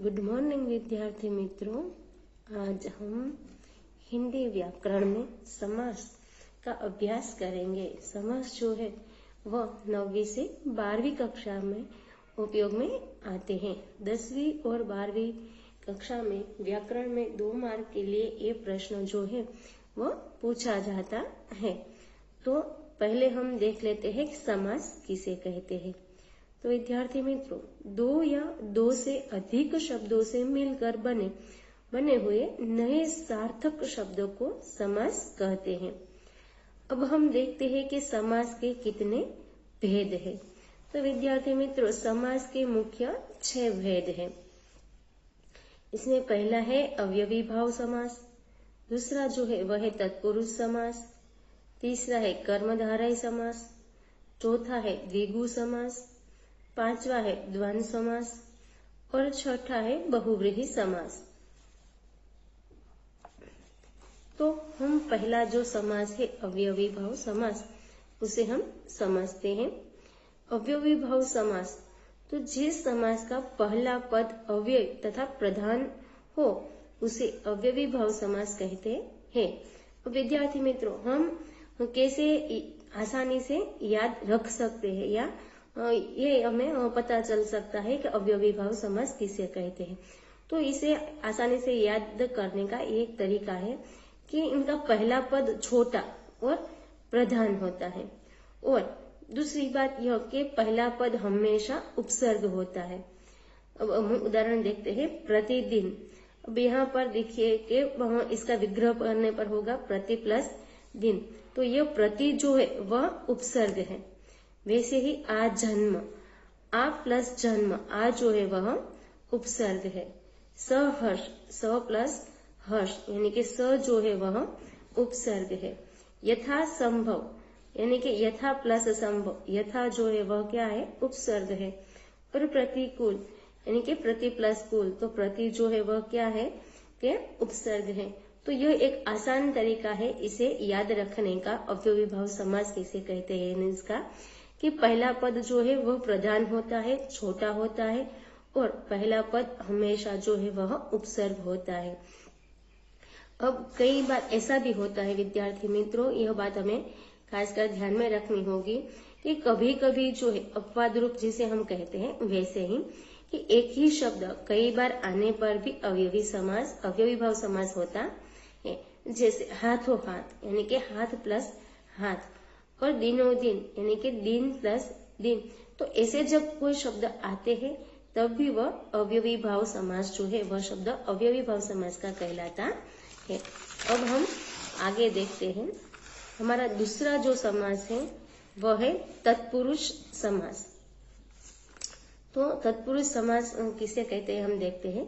Good morning विद्यार्थी मित्रों। आज हम हिंदी व्याकरण में समास का अभ्यास करेंगे। समास जो है वह 9वीं से 12वीं कक्षा में उपयोग में आते हैं। 10वीं और 12वीं कक्षा में व्याकरण में 2 मार्क के लिए ये प्रश्न जो है वह पूछा जाता है। तो पहले हम देख लेते हैं कि समास किसे कहते हैं। तो विद्यार्थी मित्रों, 2 या 2 से अधिक शब्दों से मिलकर बने हुए नए सार्थक शब्दों को समास कहते हैं। अब हम देखते हैं कि समास के कितने भेद हैं। तो विद्यार्थी मित्रों, समास के मुख्य 6 भेद हैं। इसमें पहला है अवयवी भाव समास, दूसरा जो है वह है तत्पुरुष समास, तीसरा है कर्मधारय समास, चौथा है द्विगु समास, 5वां है द्वंद्व समास और 6ठा है बहुव्रीहि समास। तो हम पहला जो समास है अवयवी भाव समास, उसे हम समझते हैं। अवयवी भाव समास, तो जिस समास का पहला पद अव्यय तथा प्रधान हो उसे अवयवी भाव समास कहते हैं। विद्यार्थी मित्रों, हम कैसे आसानी से याद रख सकते हैं या ये हमें पता चल सकता है कि अवयवी भाव समास किसे कहते हैं। तो इसे आसानी से याद करने का एक तरीका है कि इनका पहला पद छोटा और प्रधान होता है, और दूसरी बात यह कि पहला पद हमेशा उपसर्ग होता है। अब हम उदाहरण देखते हैं, प्रतिदिन। अब यहाँ पर देखिए कि इसका विग्रह करने पर होगा प्रति प्लस दिन, तो यह प्रति जो है वह उपसर्ग है। वैसे ही आ जन्म, आ प्लस जन्म, आ जो है वह उपसर्ग है। सहर्ष, स प्लस हर्ष यानी कि स जो है वह उपसर्ग है। यथा संभव यानी कि यथा प्लस संभव, यथा जो है वह क्या है, उपसर्ग है। और प्रतिकूल यानी कि प्रति प्लस कूल, तो प्रति जो है वह क्या है कि उपसर्ग है। तो यह एक आसान तरीका है इसे याद रखने का, अवयवी भाव समास किसे कहते हैं इसका, कि पहला पद जो है वह प्रधान होता है, छोटा होता है, और पहला पद हमेशा जो है वह उपसर्ग होता है। अब कई बार ऐसा भी होता है विद्यार्थी मित्रों, यह बात हमें खासकर ध्यान में रखनी होगी कि कभी कभी जो है अपवाद रूप जिसे हम कहते हैं, वैसे ही कि एक ही शब्द कई बार आने पर भी अवयवी भाव समास होता है। जैसे हाथों हाथ यानी कि हाथ प्लस हाथ, और दिनों दिन यानी कि दिन प्लस दिन। तो ऐसे जब कोई शब्द आते हैं तब भी वह अवयवी भाव समास जो है वह शब्द अवयवी भाव समास का कहलाता है। अब हम आगे देखते हैं, हमारा दूसरा जो समास है वह है तत्पुरुष समास। तो तत्पुरुष समास किसे कहते हैं हम देखते हैं।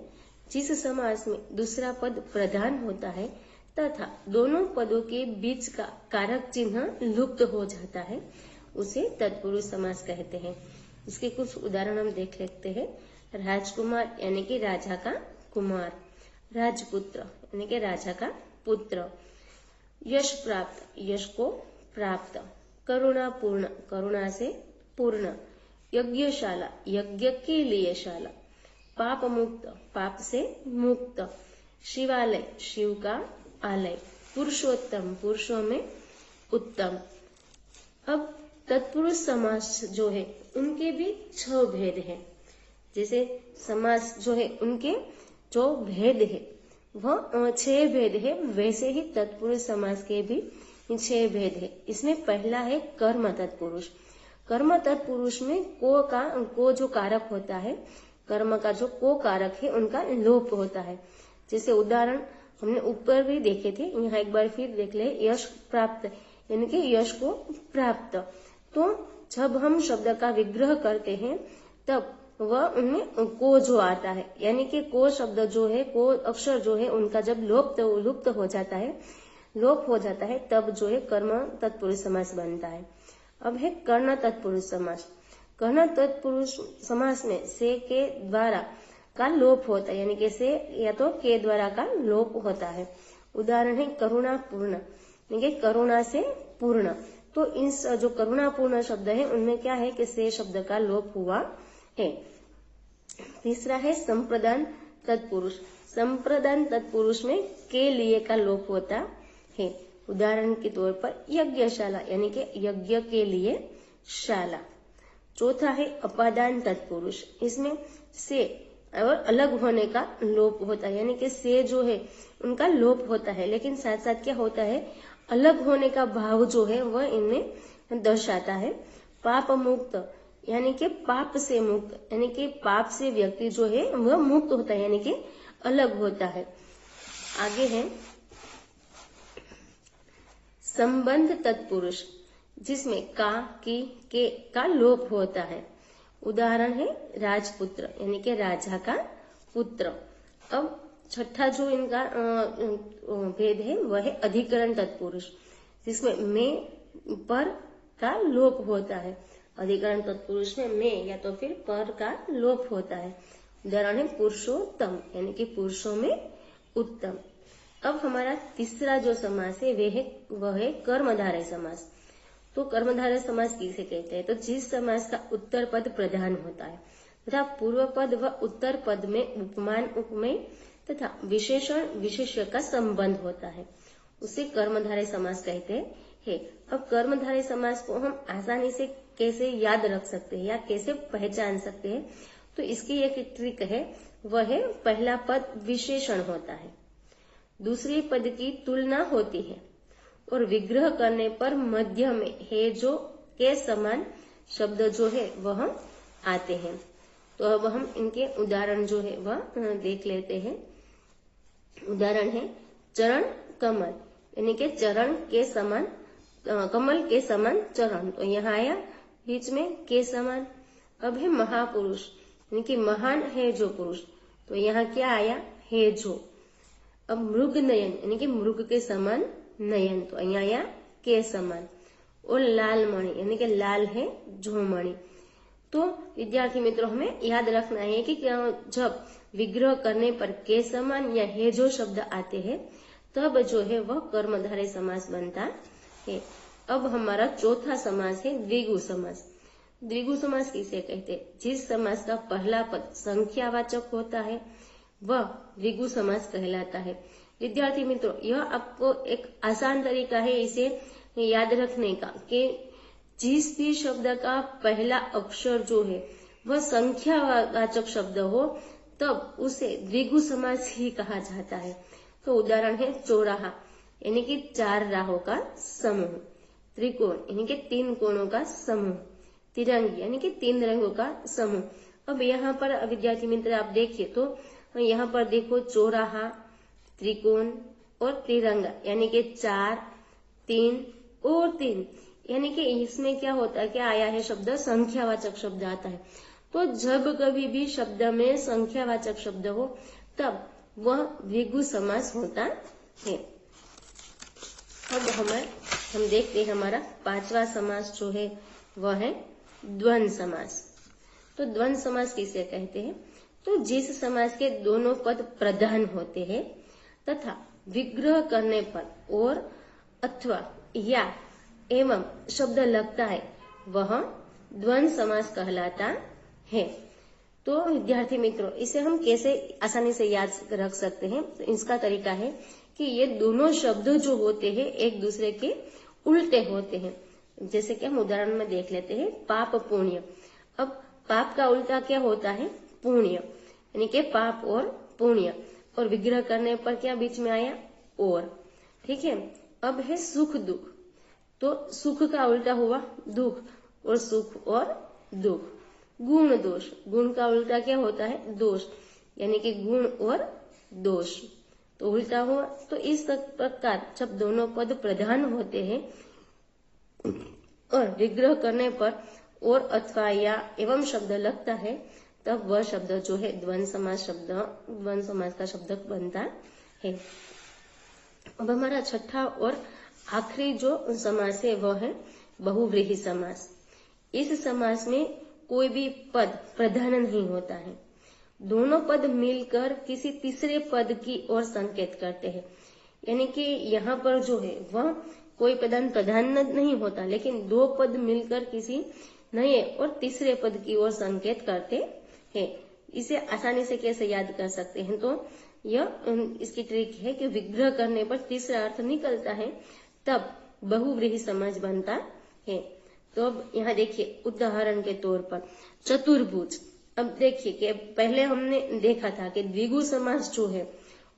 जिस समास में दूसरा पद प्रधान होता है तथा दोनों पदों के बीच का कारक चिन्ह लुप्त हो जाता है, उसे तत्पुरुष समास कहते हैं। इसके कुछ उदाहरण हम देख लेते हैं। राजकुमार यानी कि राजा का कुमार, राजपुत्र यानी कि राजा का पुत्र, यश प्राप्त, यश को प्राप्त, करुणापूर्ण, करुणा से पूर्ण, यज्ञशाला, यज्ञ के लिए शाला, पाप मुक्त, पाप से मुक्त, शिवालय, शिव का आलय, पुरुषोत्तम, पुरुषों में उत्तम। अब तत्पुरुष समास जो है उनके भी 6 भेद हैं। जैसे समास जो है उनके जो भेद है वह 6 भेद है, वैसे ही तत्पुरुष समास के भी 6 भेद है। इसमें पहला है कर्म तत्पुरुष। कर्म तत्पुरुष में को जो कारक होता है, कर्म का जो को कारक है उनका लोप होता है। जैसे उदाहरण हमने ऊपर भी देखे थे, यहाँ एक बार फिर देख ले। यश प्राप्त यानी कि यश को प्राप्त। तो जब हम शब्द का विग्रह करते हैं तब वह उनमें को जो आता है, यानी कि को शब्द जो है, को अक्षर जो है उनका जब लुप्त हो जाता है, लोप हो जाता है, तब जो है कर्म तत्पुरुष समास बनता है। अब है कर्ण तत्पुरुष समास। कर्ण तत्पुरुष समास में से के द्वारा का लोप होता है, यानी कि से या तो के द्वारा का लोप होता है। उदाहरण है करुणापूर्ण यानी कि करुणा से पूर्ण। तो इन जो करुणापूर्ण शब्द है उनमें क्या है कि से शब्द का लोप हुआ है। तीसरा है संप्रदान तत्पुरुष। संप्रदान तत्पुरुष में के लिए का लोप होता है। उदाहरण के तौर पर यज्ञशाला यानी कि यज्ञ के लिए शाला। चौथा है अपादान तत्पुरुष, इसमें से और अलग होने का लोप होता है, यानी कि से जो है उनका लोप होता है, लेकिन साथ साथ क्या होता है, अलग होने का भाव जो है वह इनमें दर्शाता है। पाप मुक्त यानी कि पाप से मुक्त, यानी कि पाप से व्यक्ति जो है वह मुक्त होता है, यानी कि अलग होता है। आगे है संबंध तत्पुरुष, जिसमें का, की, के का लोप होता है। उदाहरण है राजपुत्र यानी कि राजा का पुत्र। अब छठा जो इनका भेद है वह है अधिकरण तत्पुरुष, जिसमें में पर का लोप होता है। अधिकरण तत्पुरुष में में या तो फिर पर का लोप होता है। उदाहरण है पुरुषोत्तम यानी कि पुरुषों में उत्तम। अब हमारा तीसरा जो समास है वह है कर्मधारय समास। तो कर्मधारय समास किसे कहते हैं, तो जिस समास का उत्तर पद प्रधान होता है तथा पूर्व पद व उत्तर पद में उपमान उपमेय तथा विशेषण विशेष्य का संबंध होता है, उसे कर्मधारय समास कहते हैं। अब कर्मधारय समास को हम आसानी से कैसे याद रख सकते हैं या कैसे पहचान सकते हैं, तो इसकी एक ट्रिक है, वह है पहला पद विशेषण होता है, दूसरे पद की तुलना होती है और विग्रह करने पर मध्य में है जो के समान शब्द जो है वह आते हैं। तो अब हम इनके उदाहरण जो है वह देख लेते हैं। उदाहरण है चरण कमल यानी कि चरण के समान, कमल के समान चरण, तो यहाँ आया बीच में के समान। अब है महापुरुष यानी कि महान है जो पुरुष, तो यहाँ क्या आया, है जो। अब मृग नयन यानी कि मृग के समान नयन, तो यहाँ आया के समान। और लाल मणि यानी कि लाल है जो मणि। तो विद्यार्थी मित्रों हमें याद रखना है कि जब विग्रह करने पर के समान या है जो शब्द आते हैं तब जो है वह कर्मधारय समास बनता है। अब हमारा चौथा समास है द्विगु समास। द्विगु समास किसे कहते हैं, जिस समास का पहला पद संख्यावाचक होता है वह द्विगु समास कहलाता है। विद्यार्थी मित्रों यह आपको एक आसान तरीका है इसे याद रखने का कि जिस भी शब्द का पहला अक्षर जो है वह संख्यावाचक शब्द हो तब उसे द्विगु समास ही कहा जाता है। तो उदाहरण है चौराहा यानी कि 4 राहों का समूह, त्रिकोण यानी कि 3 कोणों का समूह, तिरंगी यानी कि 3 रंगों का समूह। अब यहाँ पर विद्यार्थी मित्र आप देखिए तो यहाँ पर देखो चौराहा, त्रिकोण और तिरंगा यानी कि 4, 3 और 3, यानी कि इसमें क्या होता है, क्या आया है शब्द, संख्यावाचक शब्द आता है। तो जब कभी भी शब्द में संख्यावाचक शब्द हो तब वह द्विगु समास होता है। अब हम देखते हैं हमारा पांचवा समास जो है वह है द्वंद्व समास। तो द्वंद्व समास किसे कहते हैं, तो जिस समास के दोनों पद प्रधान होते हैं तथा विग्रह करने पर और अथवा या एवं शब्द लगता है वह द्वंद्व समास कहलाता है। तो विद्यार्थी मित्रों इसे हम कैसे आसानी से याद रख सकते हैं, तो इसका तरीका है कि ये दोनों शब्द जो होते हैं एक दूसरे के उल्टे होते हैं। जैसे कि हम उदाहरण में देख लेते हैं पाप पुण्य। अब पाप का उल्टा क्या होता है, पुण्य, यानी कि पाप और पुण्य, और विग्रह करने पर क्या बीच में आया, और। ठीक है। अब है सुख दुख, तो सुख का उल्टा हुआ दुख, और सुख और दुख। गुण दोष, गुण का उल्टा क्या होता है, दोष, यानी कि गुण और दोष, तो उल्टा हुआ। तो इस प्रकार जब दोनों पद प्रधान होते हैं और विग्रह करने पर और अथवा या एवं शब्द लगता है तब वह शब्द जो है द्वंद्व समास का शब्द बनता है। अब हमारा छठा और आखिरी जो समास है वह है बहुव्रीहि समास। इस समास में कोई भी पद प्रधान नहीं होता है, दोनों पद मिलकर किसी तीसरे पद की ओर संकेत करते हैं। यानी कि यहाँ पर जो है वह कोई पद प्रधान नहीं होता, लेकिन दो पद मिलकर किसी नए और तीसरे पद की ओर संकेत करते हैं। इसे आसानी से कैसे याद कर सकते हैं, तो यह इसकी ट्रिक है कि विग्रह करने पर तीसरा अर्थ निकलता है तब बहुव्रीहि समास बनता है। तो अब यहाँ देखिए उदाहरण के तौर पर चतुर्भुज। अब देखिए कि पहले हमने देखा था कि द्विगु समास जो है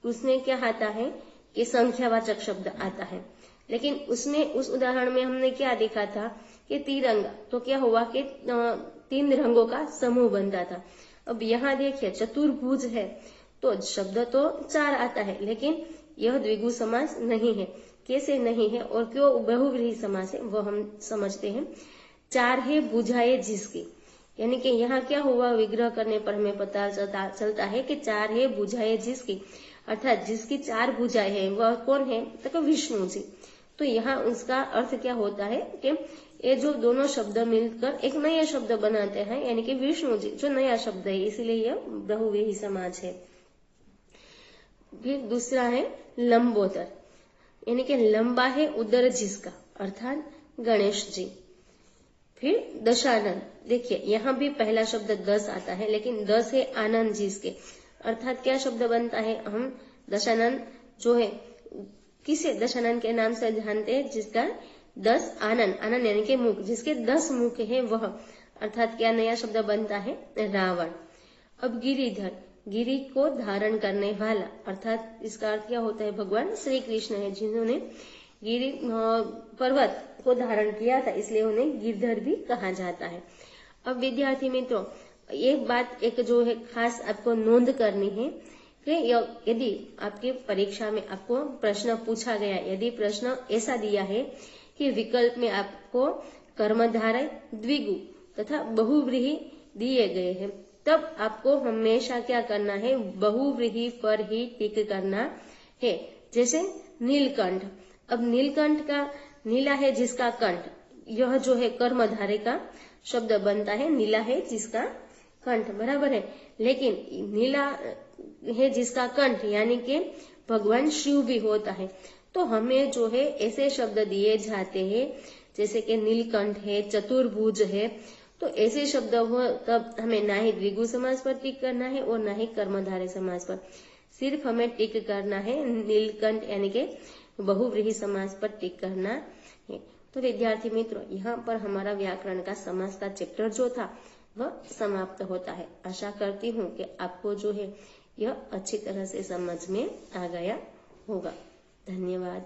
उसमें क्या आता है कि संख्यावाचक शब्द आता है, लेकिन उसमें उस उदाहरण में हमने क्या देखा था कि तिरंगा, तो क्या हुआ कि 3 रंगों का समूह बनता था। अब यहाँ देखिए चतुर्भुज है तो शब्द तो 4 आता है, लेकिन यह द्विगु समास नहीं है। कैसे नहीं है और क्यों बहुव्रीहि समास है वो हम समझते हैं। 4 है बुझाए जिसकी, यानी कि यहाँ क्या हुआ, विग्रह करने पर हमें पता चलता है कि 4 है बुझाए जिसकी, अर्थात जिसकी 4 भुजाएं हैं वह कौन है, तो विष्णु जी। तो यहाँ उसका अर्थ क्या होता है कि ये जो दोनों शब्द मिलकर एक नया शब्द बनाते हैं, यानी कि विष्णु जी जो नया शब्द है, इसीलिए यह बहुव्रीहि समास है। फिर दूसरा है लंबोदर, यानी कि लंबा है उदर जिसका, अर्थात गणेश जी। फिर दशानन, देखिए यहाँ भी पहला शब्द 10 आता है, लेकिन 10 है आनंद जिसके, अर्थात क्या शब्द बनता है, हम दशानन जो है किसे दशानन के नाम से जानते हैं, जिसका 10 आनंद, आनंद यानी कि मुख, जिसके 10 मुख है वह, अर्थात क्या नया शब्द बनता है, रावण। अब गिरिधर, गिरी को धारण करने वाला, अर्थात इसका अर्थ क्या होता है, भगवान श्री कृष्ण है जिन्होंने गिरी पर्वत को धारण किया था, इसलिए उन्हें गिरधर भी कहा जाता है। अब विद्यार्थी मित्रों एक बात एक जो है खास आपको नोंद करनी है कि यदि आपकी परीक्षा में आपको प्रश्न पूछा गया, यदि प्रश्न ऐसा दिया है कि विकल्प में आपको कर्मधारय, द्विगु तथा बहुव्रीहि दिए गए हैं, तब आपको हमेशा क्या करना है, बहुव्रीहि पर ही टिक करना है। जैसे नीलकंठ, अब नीलकंठ का नीला है जिसका कंठ, यह जो है कर्मधारय का शब्द बनता है, नीला है जिसका कंठ, बराबर है। लेकिन नीला है जिसका कंठ यानी कि भगवान शिव भी होता है, तो हमें जो है ऐसे शब्द दिए जाते हैं जैसे कि नीलकंठ है, चतुर्भुज है, तो ऐसे शब्द हो तब हमें ना ही द्विगु समास पर टिक करना है और ना ही कर्मधारय समास पर, सिर्फ हमें टिक करना है नीलकंठ यानी कि बहुव्रीहि समास पर टिक करना है। तो विद्यार्थी मित्रों यहाँ पर हमारा व्याकरण का समास का चैप्टर जो था वह समाप्त होता है। आशा करती हूँ कि आपको जो है यह अच्छी तरह से समझ में आ गया होगा। धन्यवाद।